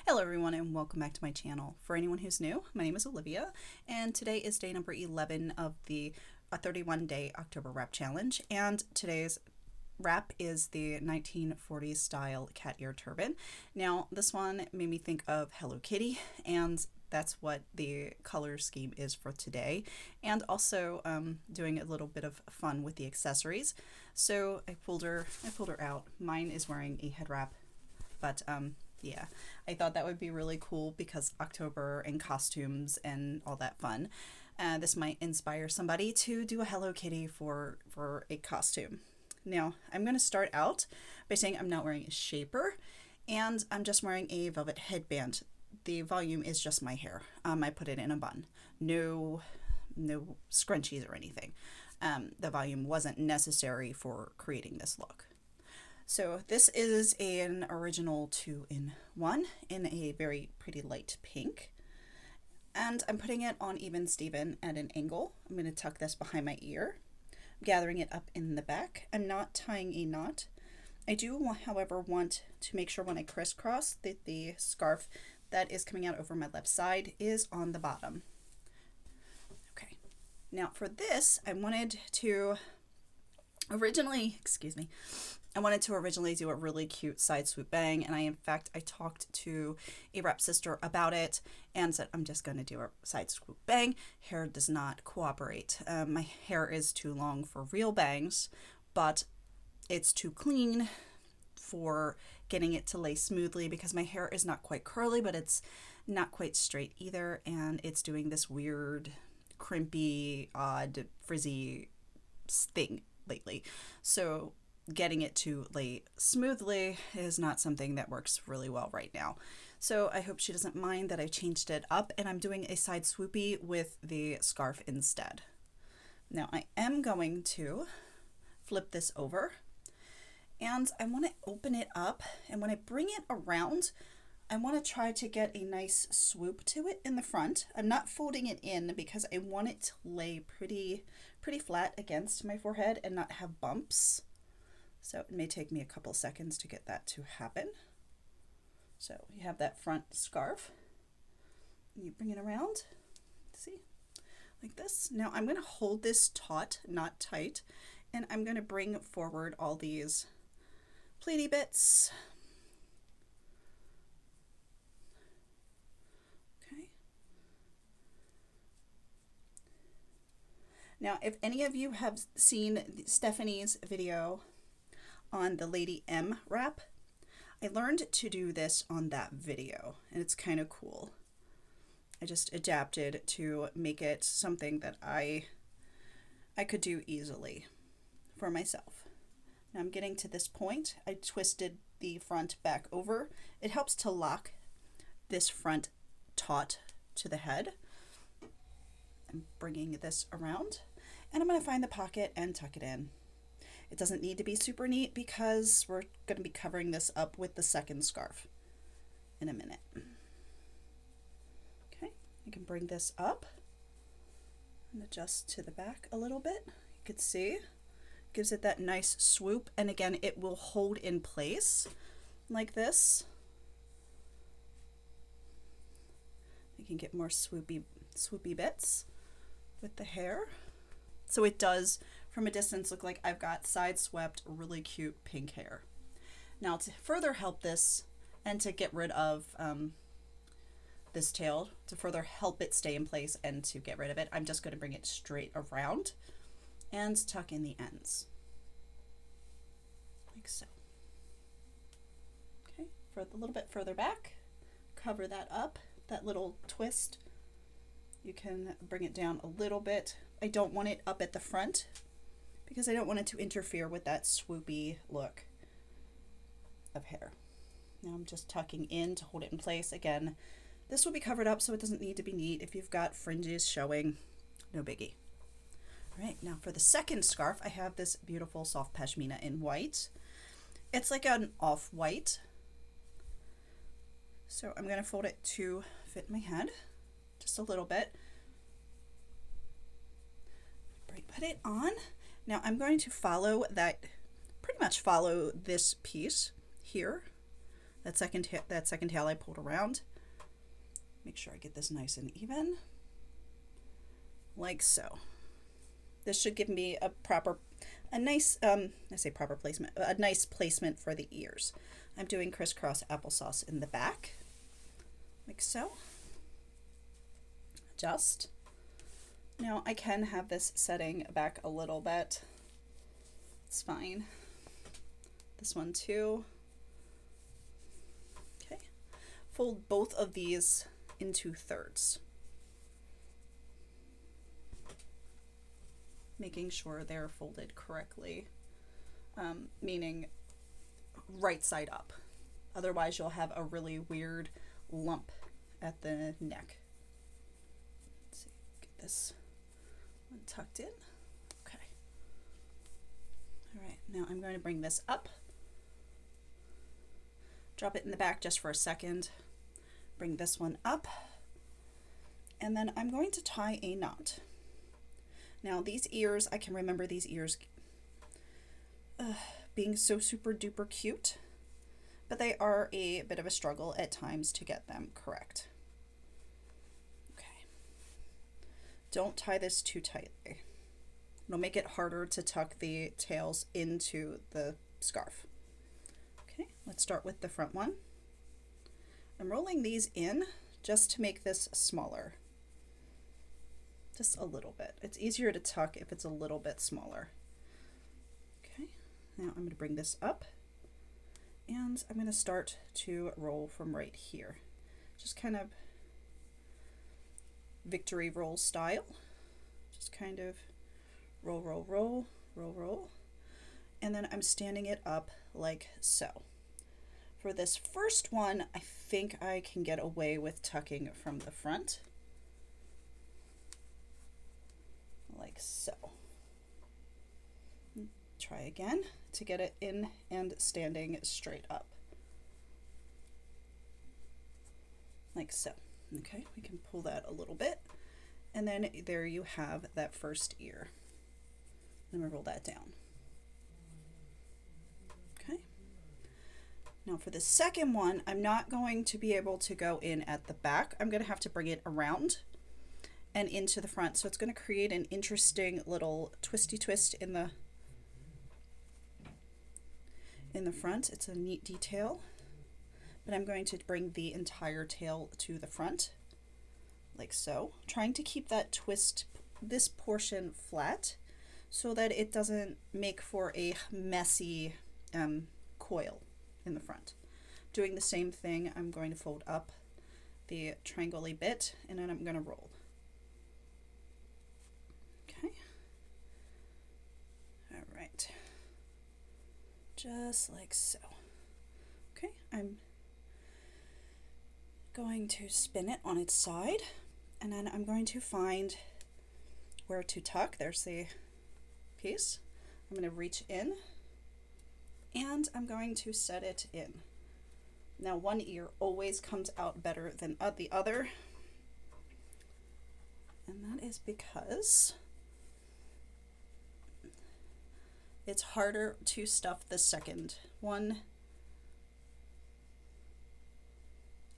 Hello everyone and welcome back to my channel. For anyone who's new, my name is Olivia and today is day number 11 of the 31-day October wrap challenge, and today's wrap is the 1940s style cat ear turban. Now this one made me think of Hello Kitty, and that's what the color scheme is for today, and also doing a little bit of fun with the accessories. So I pulled her out. Mine is wearing a head wrap, but yeah, I thought that would be really cool because October and costumes and all that fun. This might inspire somebody to do a Hello Kitty for a costume. Now, I'm going to start out by saying I'm not wearing a shaper, and I'm just wearing a velvet headband. The volume is just my hair. I put it in a bun. No scrunchies or anything. The volume wasn't necessary for creating this look. So this is an original 2-in-1 in a very pretty light pink. And I'm putting it on even Steven at an angle. I'm going to tuck this behind my ear, gathering it up in the back. I'm not tying a knot. I do, however, want to make sure when I crisscross that the scarf that is coming out over my left side is on the bottom. Okay, now for this, I wanted to originally do a really cute side swoop bang, and in fact I talked to a rep sister about it and said I'm just going to do a side swoop bang. Hair does not cooperate. My hair is too long for real bangs, but it's too clean for getting it to lay smoothly because my hair is not quite curly, but it's not quite straight either, and it's doing this weird crimpy, odd, frizzy thing lately. So getting it to lay smoothly is not something that works really well right now. So I hope she doesn't mind that I changed it up, and I'm doing a side swoopy with the scarf instead. Now I am going to flip this over, and I want to open it up, and when I bring it around, I want to try to get a nice swoop to it in the front. I'm not folding it in because I want it to lay pretty flat against my forehead and not have bumps. So it may take me a couple seconds to get that to happen. So you have that front scarf. You bring it around, see, like this. Now I'm going to hold this taut, not tight, and I'm going to bring forward all these pleaty bits. Okay. Now, if any of you have seen Stephanie's video on the Lady M wrap, I learned to do this on that video, and it's kind of cool. I just adapted to make it something that I could do easily for myself. Now I'm getting to this point. I twisted the front back over. It helps to lock this front taut to the head. I'm bringing this around, and I'm going to find the pocket and tuck it in. It doesn't need to be super neat because we're going to be covering this up with the second scarf in a minute. Okay, you can bring this up and adjust to the back a little bit. You can see, gives it that nice swoop, and again, it will hold in place like this. You can get more swoopy bits with the hair. So it does, from a distance, look like I've got side swept, really cute pink hair. Now to further help this and to get rid of this tail, to further help it stay in place and to get rid of it, I'm just going to bring it straight around and tuck in the ends, like so. Okay, for a little bit further back, cover that up, that little twist. You can bring it down a little bit. I don't want it up at the front because I don't want it to interfere with that swoopy look of hair. Now I'm just tucking in to hold it in place. Again, this will be covered up so it doesn't need to be neat. If you've got fringes showing, no biggie. All right, now for the second scarf, I have this beautiful soft pashmina in white. It's like an off-white. So I'm going to fold it to fit my head just a little bit. Put it on. Now I'm going to follow that, pretty much follow this piece here That second tail I pulled around. Make sure I get this nice and even, like so. This should give me a nice, I say proper placement, a nice placement for the ears. I'm doing crisscross applesauce in the back, like so. Just. Now I can have this setting back a little bit. It's fine. This one too. Okay. Fold both of these into thirds, making sure they're folded correctly, meaning right side up. Otherwise you'll have a really weird lump at the neck. Let's see, get this one tucked in. Okay. All right, now I'm going to bring this up, drop it in the back just for a second, bring this one up, and then I'm going to tie a knot. Now these ears, I can remember these ears being so super duper cute, but they are a bit of a struggle at times to get them correct. Okay. Don't tie this too tightly. It'll make it harder to tuck the tails into the scarf. Okay, let's start with the front one. I'm rolling these in just to make this smaller. Just a little bit. It's easier to tuck if it's a little bit smaller. Okay, now I'm going to bring this up and I'm going to start to roll from right here. Just kind of victory roll style. Just kind of roll, roll, roll, roll, roll. And then I'm standing it up like so. For this first one, I think I can get away with tucking from the front. Like so. Try again to get it in and standing straight up. Like so. Okay, we can pull that a little bit. And then there you have that first ear. I'm going to roll that down. Okay. Now for the second one, I'm not going to be able to go in at the back. I'm going to have to bring it around and into the front. So it's going to create an interesting little twisty twist in the front. It's a neat detail, but I'm going to bring the entire tail to the front like so, trying to keep that twist, this portion flat so that it doesn't make for a messy coil in the front. Doing the same thing, I'm going to fold up the triangle-y bit and then I'm going to roll. Okay. All right. Just like so. Okay, I'm going to spin it on its side and then I'm going to find where to tuck. There's the piece. I'm going to reach in and I'm going to set it in. Now one ear always comes out better than the other, and that is because it's harder to stuff the second one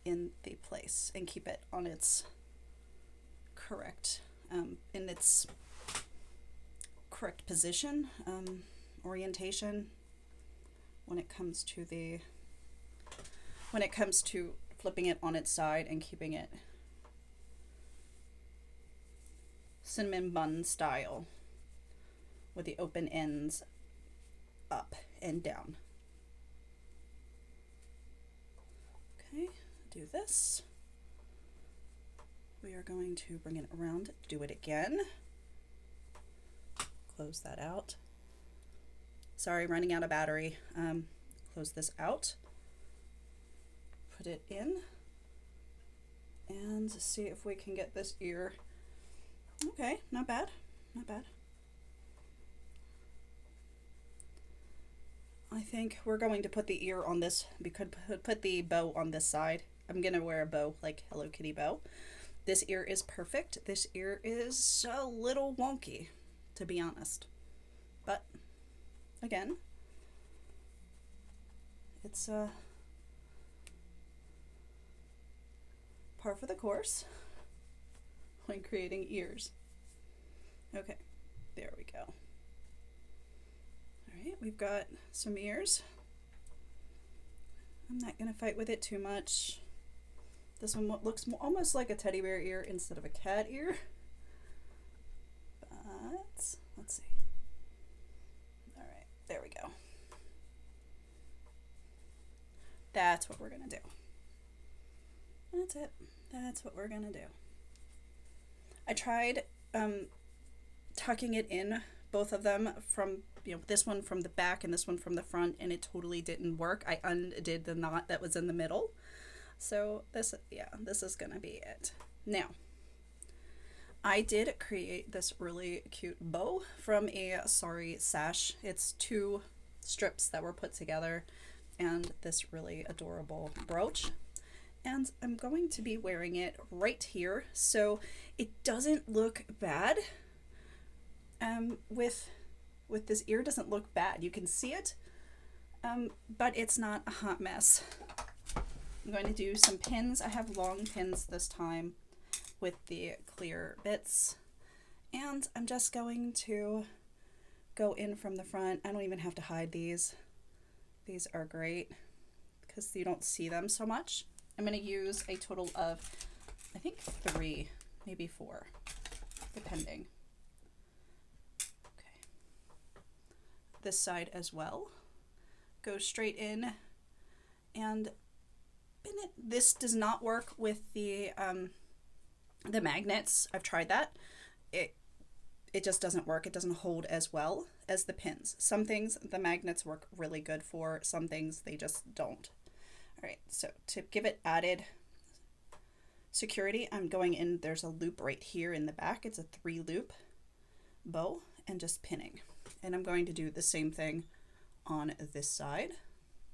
in the place and keep it on its correct position, orientation when it comes to flipping it on its side and keeping it cinnamon bun style with the open ends up and down. Okay, do this. We are going to bring it around, do it again. Close that out. Sorry, running out of battery. Close this out. Put it in. And see if we can get this ear. Okay, not bad. Not bad. I think we're going to put the ear on this. We could put the bow on this side. I'm going to wear a bow, like Hello Kitty bow. This ear is perfect. This ear is a little wonky, to be honest. But, again, it's par for the course when creating ears. Okay, there we go. All right, we've got some ears. I'm not going to fight with it too much. This one looks almost like a teddy bear ear instead of a cat ear. But let's see. All right, there we go. That's what we're going to do. That's it. That's what we're going to do. I tried tucking it in, both of them, from, this one from the back and this one from the front, and it totally didn't work. I undid the knot that was in the middle. So this is gonna be it. Now, I did create this really cute bow from a Sari sash. It's 2 strips that were put together and this really adorable brooch. And I'm going to be wearing it right here so it doesn't look bad. With this ear, doesn't look bad. You can see it, but it's not a hot mess. I'm going to do some pins. I have long pins this time with the clear bits, and I'm just going to go in from the front. I don't even have to hide these. These are great because you don't see them so much. I'm going to use a total of, I think, 3, maybe 4, depending. Okay. This side as well. Go straight in and pin it. This does not work with the magnets. I've tried that. It just doesn't work. It doesn't hold as well as the pins. Some things the magnets work really good for, some things they just don't. All right, so to give it added security, I'm going in, there's a loop right here in the back. It's a 3-loop bow and just pinning. And I'm going to do the same thing on this side.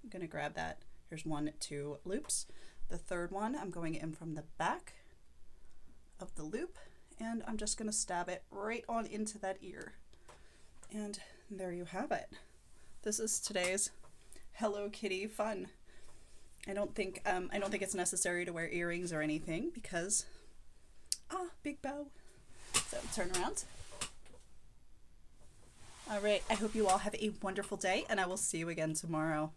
I'm going to grab that. Here's 1, 2 loops. The third one, I'm going in from the back of the loop, and I'm just going to stab it right on into that ear. And there you have it. This is today's Hello Kitty fun. I don't think it's necessary to wear earrings or anything because big bow. So turn around. All right, I hope you all have a wonderful day, and I will see you again tomorrow.